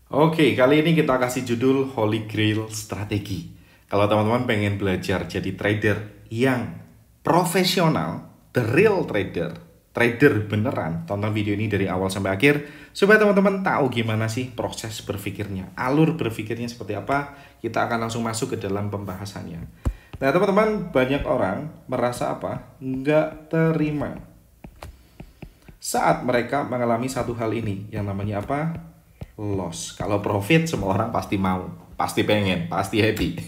Oke, kali ini kita kasih judul Holy Grail Strategi. Kalau teman-teman pengen belajar jadi trader yang profesional, the real trader, trader beneran, tonton video ini dari awal sampai akhir supaya teman-teman tahu gimana sih proses berpikirnya, alur berpikirnya seperti apa. Kita akan langsung masuk ke dalam pembahasannya. Nah, teman-teman, banyak orang merasa apa? Nggak terima saat mereka mengalami satu hal ini yang namanya apa? Loss. Kalau profit semua orang pasti mau, pasti pengen, pasti happy.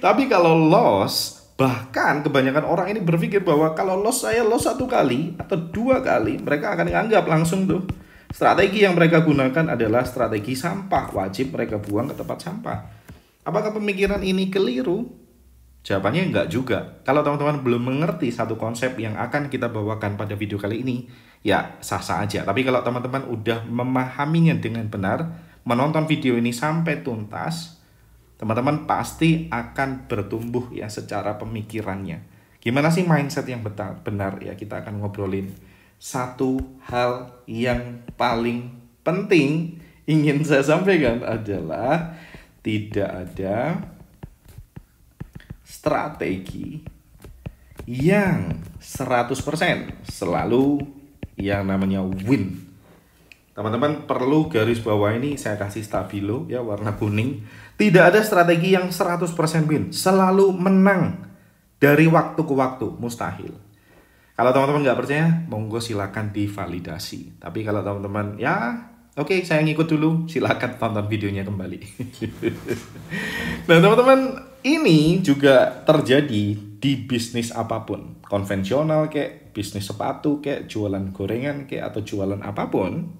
Tapi kalau loss, bahkan kebanyakan orang ini berpikir bahwa kalau loss saya loss satu kali atau dua kali, mereka akan menganggap langsung tuh. Strategi yang mereka gunakan adalah strategi sampah, wajib mereka buang ke tempat sampah. Apakah pemikiran ini keliru? Jawabannya enggak juga. Kalau teman-teman belum mengerti satu konsep yang akan kita bawakan pada video kali ini, ya sah-sah aja. Tapi kalau teman-teman udah memahaminya dengan benar, menonton video ini sampai tuntas, teman-teman pasti akan bertumbuh ya secara pemikirannya. Gimana sih mindset yang benar ya, kita akan ngobrolin satu hal yang paling penting ingin saya sampaikan adalah tidak ada strategi yang 100% selalu yang namanya win. Teman-teman perlu garis bawah ini, saya kasih stabilo ya warna kuning. Tidak ada strategi yang 100% win, selalu menang dari waktu ke waktu, mustahil. Kalau teman-teman nggak percaya, monggo silakan divalidasi. Tapi kalau teman-teman ya oke, saya ngikut dulu, silakan tonton videonya kembali. Nah, teman-teman, ini juga terjadi di bisnis apapun, konvensional kayak bisnis sepatu, kayak jualan gorengan, kayak atau jualan apapun,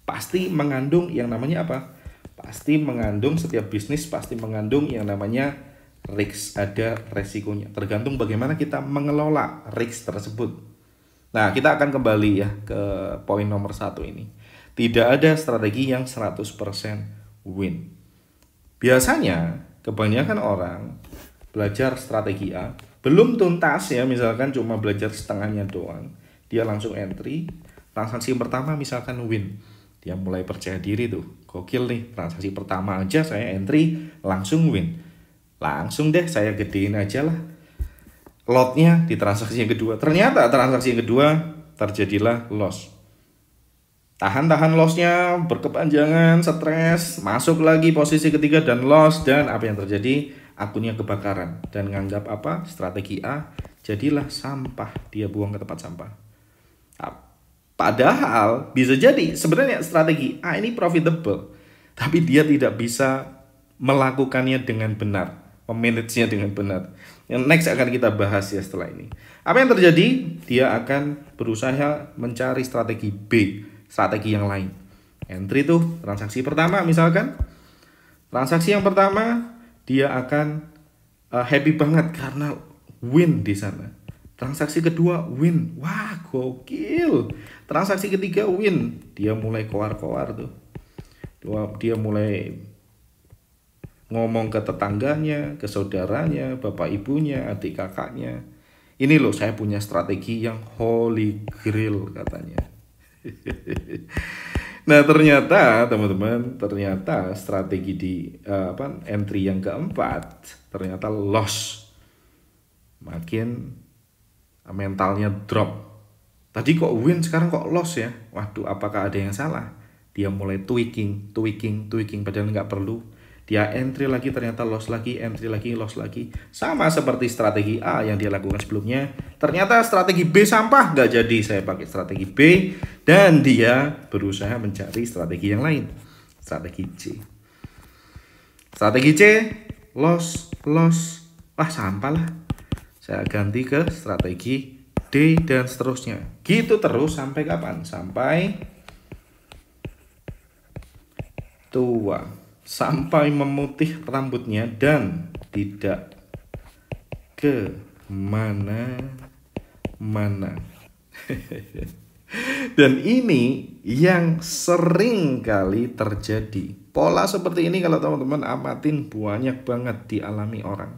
pasti mengandung yang namanya apa? Pasti mengandung, setiap bisnis pasti mengandung yang namanya risk, ada resikonya. Tergantung bagaimana kita mengelola risk tersebut. Nah, kita akan kembali ya ke poin nomor 1 ini. Tidak ada strategi yang 100% win. Biasanya kebanyakan orang belajar strategi A belum tuntas ya, misalkan cuma belajar setengahnya doang, dia langsung entry, transaksi pertama misalkan win, dia mulai percaya diri tuh, gokil nih, transaksi pertama aja saya entry langsung win, langsung deh saya gedein aja lah lotnya di transaksi yang kedua. Ternyata transaksi yang kedua terjadilah loss. Tahan-tahan lossnya berkepanjangan, stres, masuk lagi posisi ketiga dan loss, dan apa yang terjadi? Akunnya kebakaran dan nganggap apa? Strategi A jadilah sampah, dia buang ke tempat sampah. Padahal bisa jadi sebenarnya strategi A ini profitable, tapi dia tidak bisa melakukannya dengan benar, memanagenya dengan benar. Yang next akan kita bahas ya setelah ini. Apa yang terjadi? Dia akan berusaha mencari strategi B, strategi yang lain. Entry tuh transaksi pertama misalkan. Transaksi yang pertama dia akan happy banget karena win di sana. Transaksi kedua win. Wah, gokil. Transaksi ketiga win. Dia mulai koar-koar tuh. Dia mulai ngomong ke tetangganya, ke saudaranya, bapak ibunya, adik kakaknya. Ini loh saya punya strategi yang holy grail katanya. Nah, ternyata teman-teman, ternyata strategi di entry yang keempat ternyata loss. Makin mentalnya drop. Tadi kok win, sekarang kok loss ya? Waduh, apakah ada yang salah? Dia mulai tweaking, padahal nggak perlu. Dia entry lagi, ternyata loss lagi, entry lagi, loss lagi. Sama seperti strategi A yang dia lakukan sebelumnya. Ternyata strategi B sampah, nggak jadi saya pakai strategi B. Dan dia berusaha mencari strategi yang lain. Strategi C. Strategi C, loss. Wah, sampah lah. Saya ganti ke strategi D dan seterusnya. Gitu terus sampai kapan? Sampai tua. Sampai memutih rambutnya dan tidak ke mana-mana. Dan ini yang sering kali terjadi. Pola seperti ini kalau teman-teman amatin banyak banget dialami orang.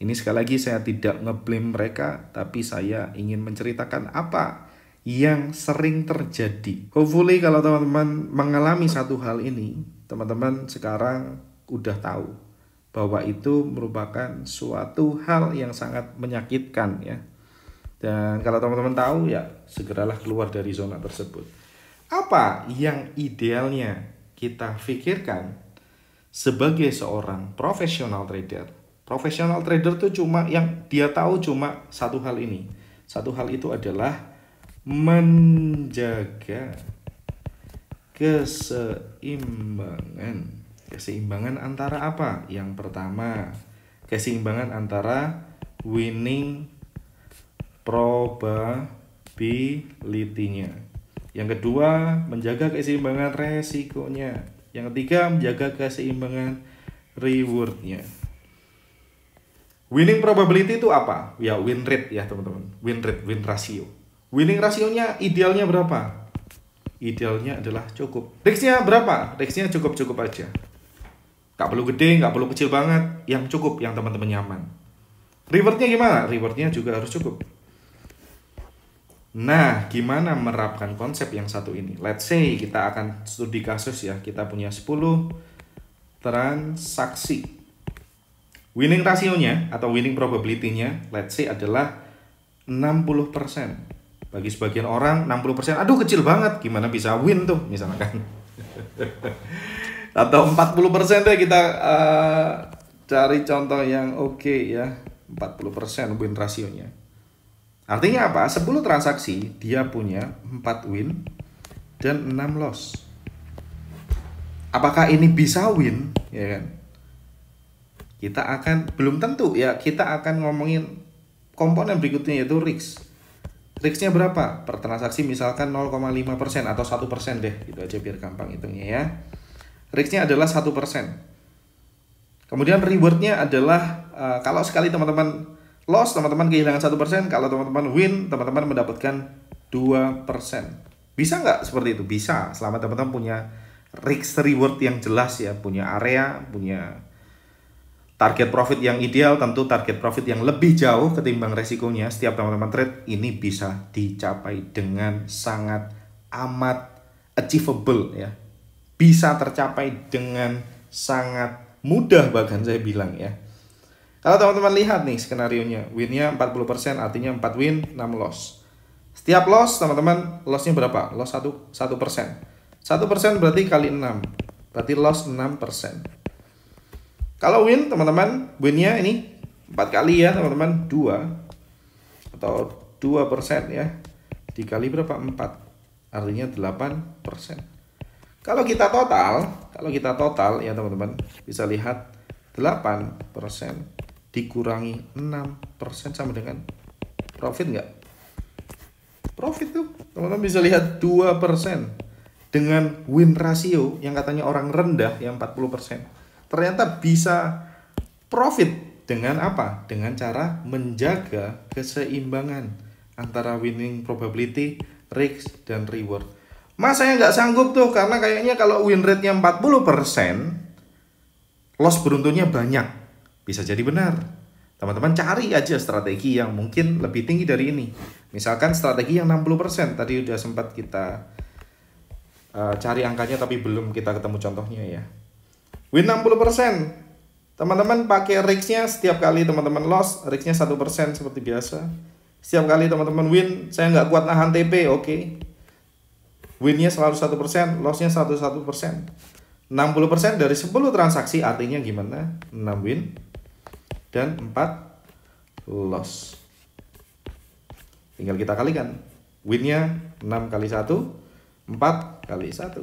Ini sekali lagi saya tidak ngeblame mereka, tapi saya ingin menceritakan apa yang sering terjadi. Hopefully kalau teman-teman mengalami satu hal ini, teman-teman sekarang udah tahu bahwa itu merupakan suatu hal yang sangat menyakitkan ya. Dan kalau teman-teman tahu ya segeralah keluar dari zona tersebut. Apa yang idealnya kita pikirkan sebagai seorang profesional trader? Profesional trader itu cuma yang dia tahu cuma satu hal ini. Satu hal itu adalah menjaga keseimbangan. Keseimbangan antara apa? Yang pertama, keseimbangan antara winning probability-nya. Yang kedua, menjaga keseimbangan resikonya. Yang ketiga, menjaga keseimbangan reward-nya. Winning probability itu apa? Ya win rate ya teman-teman. Win rate, win ratio. Winning rasionya idealnya berapa? Idealnya adalah cukup. Risk-nya berapa? Risk-nya cukup-cukup aja. Gak perlu gede, gak perlu kecil banget. Yang cukup, yang teman-teman nyaman. Reward-nya gimana? Reward-nya juga harus cukup. Nah, gimana menerapkan konsep yang satu ini? Let's say kita akan studi kasus ya. Kita punya 10 transaksi. Winning rasionya atau winning probability-nya let's say adalah 60%. Bagi sebagian orang 60%, aduh kecil banget, gimana bisa win tuh misalkan. Atau 40% deh kita cari contoh yang oke ya. 40% win rasionya. Artinya apa? 10 transaksi dia punya 4 win dan 6 loss. Apakah ini bisa win? Ya kan? Kita akan belum tentu ya, kita akan ngomongin komponen berikutnya yaitu risk. Risknya berapa? Per transaksi misalkan 0,5% atau 1% deh, gitu aja biar gampang hitungnya ya. Risknya adalah 1%. Kemudian rewardnya adalah kalau sekali teman-teman loss, teman-teman kehilangan 1%. Kalau teman-teman win, teman-teman mendapatkan 2%. Bisa nggak seperti itu? Bisa, selama teman-teman punya risk reward yang jelas ya, punya area, punya target profit yang ideal. Tentu target profit yang lebih jauh ketimbang resikonya. Setiap teman-teman trade ini bisa dicapai dengan sangat amat achievable ya. Bisa tercapai dengan sangat mudah bahkan saya bilang ya. Kalau teman-teman lihat nih skenarionya, winnya 40% artinya 4 win, 6 loss. Setiap loss teman-teman, lossnya berapa? Loss 1%. 1% berarti kali 6, berarti loss 6%. Kalau win teman-teman, winnya ini 4 kali ya teman-teman, 2 atau 2% ya. Dikali berapa? 4, artinya 8%. Kalau kita total ya teman-teman, bisa lihat 8% dikurangi 6% sama dengan profit nggak? Profit tuh teman-teman bisa lihat 2% dengan win ratio yang katanya orang rendah yang 40%. Ternyata bisa profit dengan apa? Dengan cara menjaga keseimbangan antara winning probability, risk, dan reward. Mas saya nggak sanggup tuh karena kayaknya kalau win rate-nya 40%, loss beruntungnya banyak. Bisa jadi benar. Teman-teman cari aja strategi yang mungkin lebih tinggi dari ini. Misalkan strategi yang 60%. Tadi udah sempat kita cari angkanya tapi belum kita ketemu contohnya ya. Win 60%. Teman-teman pakai risk-nya setiap kali teman-teman loss, risk-nya 1% seperti biasa. Setiap kali teman-teman win, saya nggak kuat nahan TP, oke. Win-nya selalu 1%, loss-nya 1%. 60% dari 10 transaksi artinya gimana? 6 win dan 4 loss. Tinggal kita kalikan. Win-nya 6 kali 1, 4 kali 1.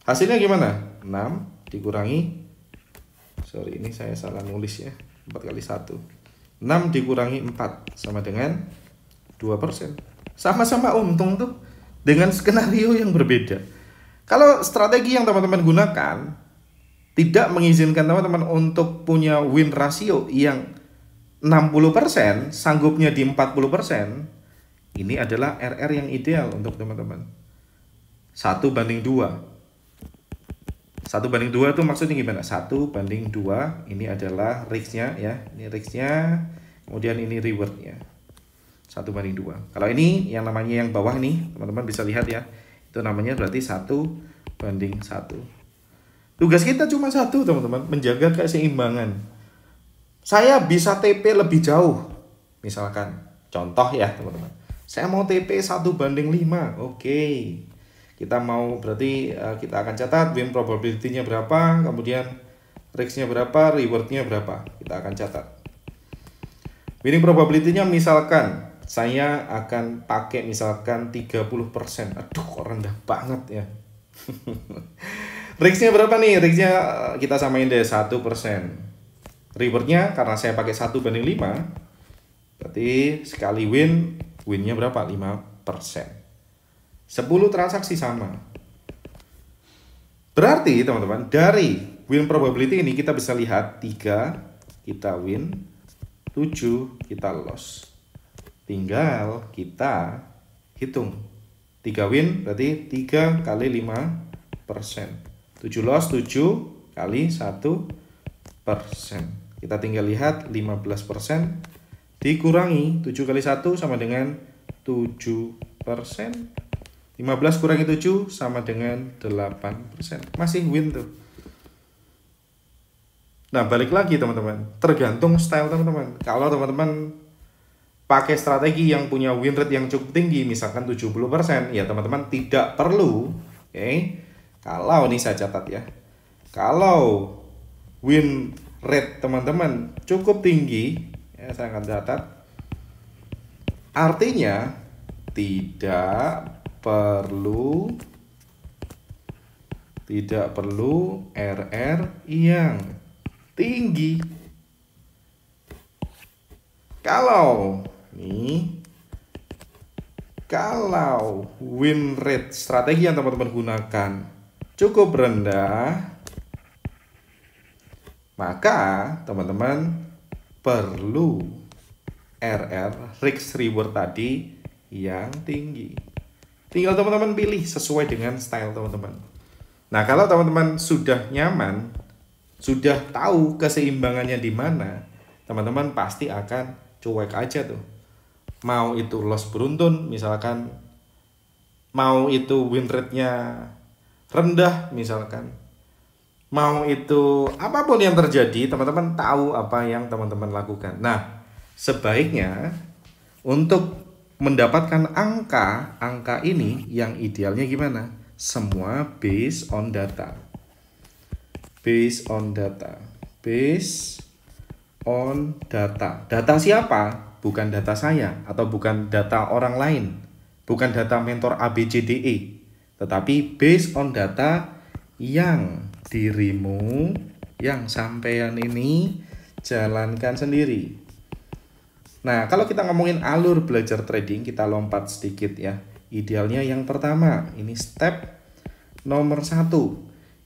Hasilnya gimana? 6 dikurangi, sorry ini saya salah nulis ya, 4 kali 1. 6 dikurangi 4 sama dengan 2%. Sama-sama untung tuh, dengan skenario yang berbeda. Kalau strategi yang teman-teman gunakan tidak mengizinkan teman-teman untuk punya win ratio yang 60%, sanggupnya di 40%, ini adalah RR yang ideal untuk teman-teman. 1/2. 1/2 itu maksudnya gimana? 1/2 ini adalah risk-nya ya. Ini risk-nya, kemudian ini reward-nya. 1/2. Kalau ini yang namanya yang bawah nih, teman-teman bisa lihat ya. Itu namanya berarti 1/1. Tugas kita cuma satu teman-teman, menjaga keseimbangan. Saya bisa TP lebih jauh. Misalkan, contoh ya teman-teman. Saya mau TP 1:5. Oke. Kita mau berarti kita akan catat win probability-nya berapa, kemudian risk-nya berapa, reward-nya berapa. Kita akan catat. Winning probability-nya misalkan saya akan pakai misalkan 30%. Aduh, kok rendah banget ya. Risk-nya berapa nih? Risk-nya kita samain deh 1%. Reward-nya karena saya pakai 1:5, berarti sekali win-nya berapa? 5%. 10 transaksi sama. Berarti teman-teman, dari win probability ini kita bisa lihat 3 kita win, 7 kita loss. Tinggal kita hitung. 3 win berarti 3 kali 5%. 7 loss, 7 kali 1%. Kita tinggal lihat 15% dikurangi 7 kali 1 sama dengan 7%. 15 kurangi 7 sama dengan 8%. Masih win tuh. Nah, balik lagi teman-teman. Tergantung style teman-teman. Kalau teman-teman pakai strategi yang punya win rate yang cukup tinggi, misalkan 70%, ya teman-teman tidak perlu, oke. Kalau ini saya catat ya. Kalau win rate teman-teman cukup tinggi, ya saya akan catat. Artinya tidak perlu RR yang tinggi. Kalau win rate strategi yang teman-teman gunakan cukup rendah, maka teman-teman perlu RR risk reward tadi yang tinggi. Tinggal teman-teman pilih sesuai dengan style teman-teman. Nah, kalau teman-teman sudah nyaman, sudah tahu keseimbangannya di mana, teman-teman pasti akan cuek aja tuh. Mau itu loss beruntun, misalkan, mau itu win rate-nya rendah, misalkan, mau itu apapun yang terjadi, teman-teman tahu apa yang teman-teman lakukan. Nah, sebaiknya untuk mendapatkan angka ini yang idealnya gimana? Semua based on data. Based on data. Data siapa? Bukan data saya atau bukan data orang lain. Bukan data mentor ABCDE. Tetapi based on data yang dirimu, yang sampean ini jalankan sendiri. Nah, kalau kita ngomongin alur belajar trading, kita lompat sedikit ya. Idealnya yang pertama, ini step nomor 1.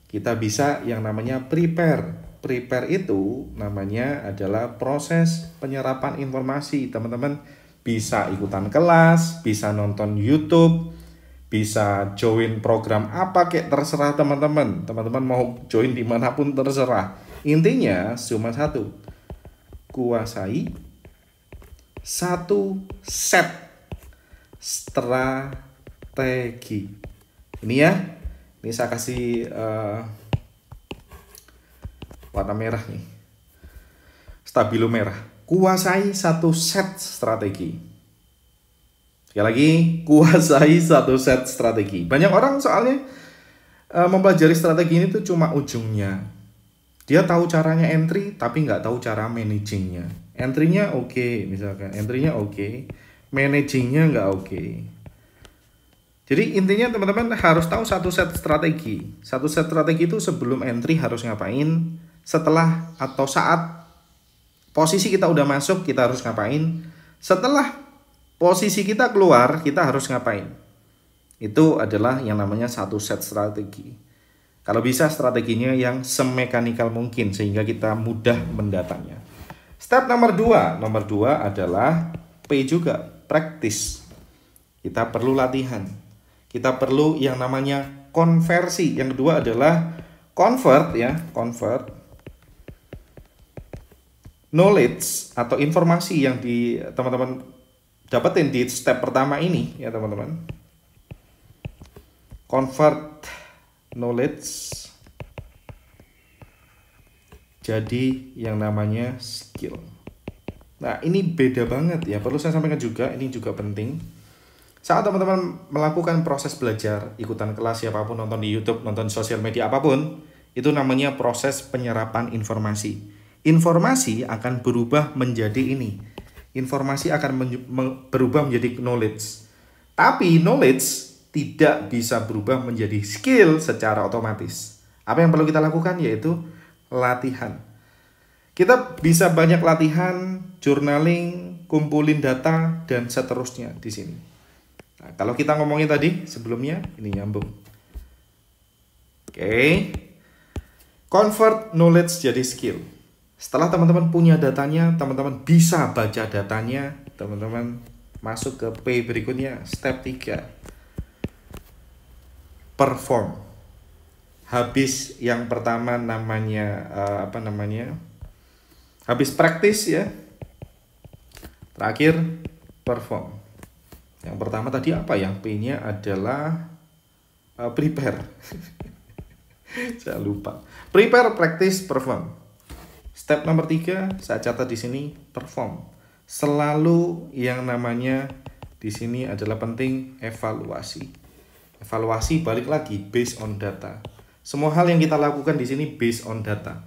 Kita bisa yang namanya prepare. Prepare itu namanya adalah proses penyerapan informasi. Teman-teman bisa ikutan kelas, bisa nonton YouTube, bisa join program apa kayak terserah teman-teman. Teman-teman mau join dimanapun terserah. Intinya cuma satu, kuasai satu set strategi. Ini ya, ini saya kasih warna merah nih, stabilo merah. Kuasai satu set strategi. Sekali lagi, kuasai satu set strategi. Banyak orang soalnya mempelajari strategi ini tuh cuma ujungnya. Dia tahu caranya entry, tapi nggak tahu cara managingnya. Entry-nya oke, misalkan entry-nya oke, managing-nya nggak oke. Jadi intinya teman-teman harus tahu satu set strategi. Satu set strategi itu sebelum entry harus ngapain, setelah atau saat posisi kita udah masuk kita harus ngapain, setelah posisi kita keluar kita harus ngapain. Itu adalah yang namanya satu set strategi. Kalau bisa strateginya yang semekanikal mungkin sehingga kita mudah mendatangnya. Step nomor 2 adalah P juga, practice. Kita perlu latihan. Kita perlu yang namanya konversi. Yang kedua adalah convert ya, convert knowledge atau informasi yang teman-teman dapetin di step pertama ini ya teman-teman. Convert knowledge jadi yang namanya skill. Nah, ini beda banget ya, perlu saya sampaikan juga, ini juga penting. Saat teman-teman melakukan proses belajar, ikutan kelas siapapun, nonton di YouTube, nonton di sosial media apapun, itu namanya proses penyerapan informasi. Informasi akan berubah menjadi ini. Informasi akan berubah menjadi knowledge. Tapi knowledge tidak bisa berubah menjadi skill secara otomatis. Apa yang perlu kita lakukan yaitu latihan. Kita bisa banyak latihan, journaling, kumpulin data, dan seterusnya di sini. Nah, kalau kita ngomongin tadi sebelumnya, ini nyambung. Oke. Convert knowledge jadi skill. Setelah teman-teman punya datanya, teman-teman bisa baca datanya, teman-teman masuk ke P berikutnya, step 3. Perform. Habis yang pertama namanya habis praktis ya. Terakhir perform. Yang pertama tadi apa? Yang P-nya adalah prepare. Saya lupa. Prepare, practice, perform. Step nomor 3 saya catat di sini, perform. Selalu yang namanya di sini adalah penting evaluasi. Evaluasi balik lagi based on data. Semua hal yang kita lakukan di sini based on data.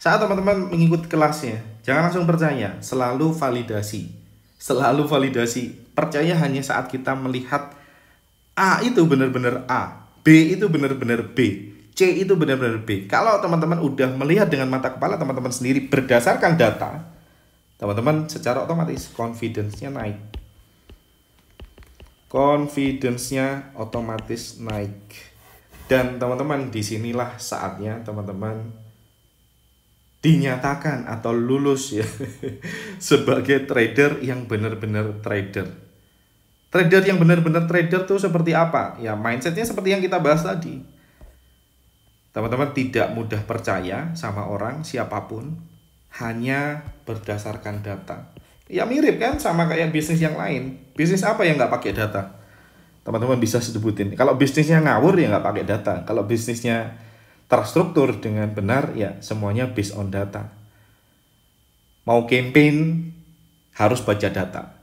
Saat teman-teman mengikuti kelasnya, jangan langsung percaya, selalu validasi. Selalu validasi. Percaya hanya saat kita melihat A itu benar-benar A, B itu benar-benar B, C itu benar-benar B. Kalau teman-teman udah melihat dengan mata kepala teman-teman sendiri berdasarkan data, teman-teman secara otomatis confidence-nya naik. Confidence-nya otomatis naik. Dan teman-teman disinilah saatnya teman-teman dinyatakan atau lulus ya sebagai trader yang benar-benar trader. Trader yang benar-benar trader tuh seperti apa? Ya mindsetnya seperti yang kita bahas tadi. Teman-teman tidak mudah percaya sama orang siapapun hanya berdasarkan data. Ya mirip kan sama kayak bisnis yang lain. Bisnis apa yang nggak pakai data? Teman-teman bisa sebutin. Kalau bisnisnya ngawur ya nggak pakai data. Kalau bisnisnya terstruktur dengan benar ya semuanya based on data. Mau campaign harus baca data,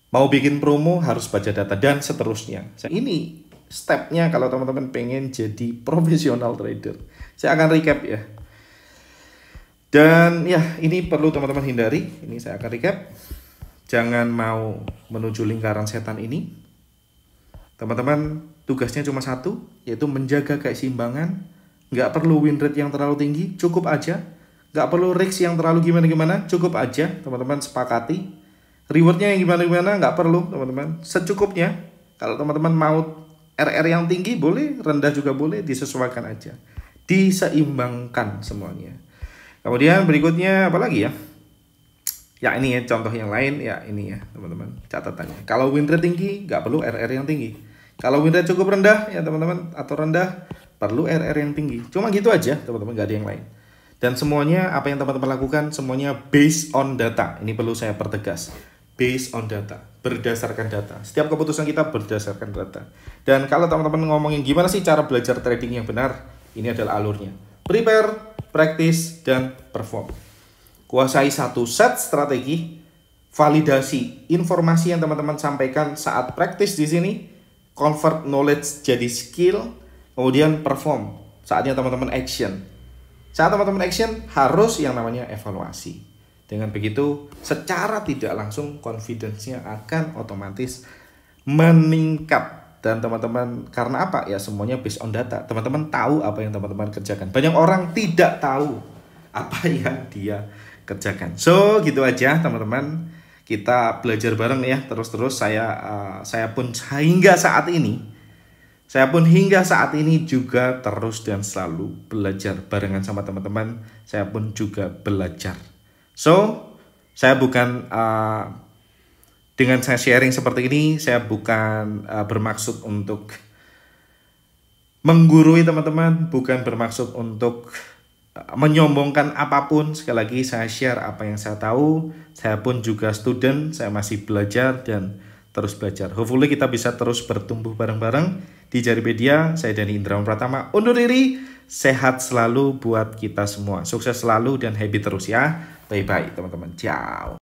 mau bikin promo harus baca data, dan seterusnya. Ini stepnya kalau teman-teman pengen jadi profesional trader. Saya akan recap ya. Dan ya ini perlu teman-teman hindari. Ini saya akan recap. Jangan mau menuju lingkaran setan ini. Teman-teman tugasnya cuma satu, yaitu menjaga keseimbangan. Nggak perlu win rate yang terlalu tinggi, cukup aja. Nggak perlu risk yang terlalu gimana-gimana, cukup aja. Teman-teman sepakati. Rewardnya yang gimana-gimana, nggak perlu teman-teman. Secukupnya. Kalau teman-teman mau RR yang tinggi, boleh. Rendah juga boleh, disesuaikan aja. Diseimbangkan semuanya. Kemudian berikutnya apa lagi ya? Ya ini ya, contoh yang lain. Ya ini ya teman-teman, catatannya. Kalau win rate tinggi, nggak perlu RR yang tinggi. Kalau win rate cukup rendah, ya teman-teman, atau rendah, perlu RR yang tinggi. Cuma gitu aja teman-teman, gak ada yang lain. Dan semuanya apa yang teman-teman lakukan semuanya based on data. Ini perlu saya pertegas, based on data, berdasarkan data. Setiap keputusan kita berdasarkan data. Dan kalau teman-teman ngomongin gimana sih cara belajar trading yang benar, ini adalah alurnya. Prepare, practice, dan perform. Kuasai satu set strategi, validasi informasi yang teman-teman sampaikan saat praktis di sini, convert knowledge jadi skill, kemudian perform. Saatnya teman-teman action. Saat teman-teman action harus yang namanya evaluasi. Dengan begitu secara tidak langsung confidence-nya akan otomatis meningkat. Dan teman-teman karena apa? Ya semuanya based on data. Teman-teman tahu apa yang teman-teman kerjakan. Banyak orang tidak tahu apa yang dia kerjakan. So gitu aja teman-teman. Kita belajar bareng ya terus-terus. Saya pun hingga saat ini juga terus dan selalu belajar barengan sama teman-teman. Saya pun juga belajar. So, saya bukan dengan saya sharing seperti ini, saya bukan bermaksud untuk menggurui teman-teman, bukan bermaksud untuk menyombongkan apapun. Sekali lagi saya share apa yang saya tahu. Saya pun juga student, saya masih belajar dan terus belajar. Hopefully kita bisa terus bertumbuh bareng-bareng di Jaripedia. Saya Dani Indrawan Pratama undur diri. sehat selalu buat kita semua. Sukses selalu dan happy terus ya. Bye-bye teman-teman. Ciao.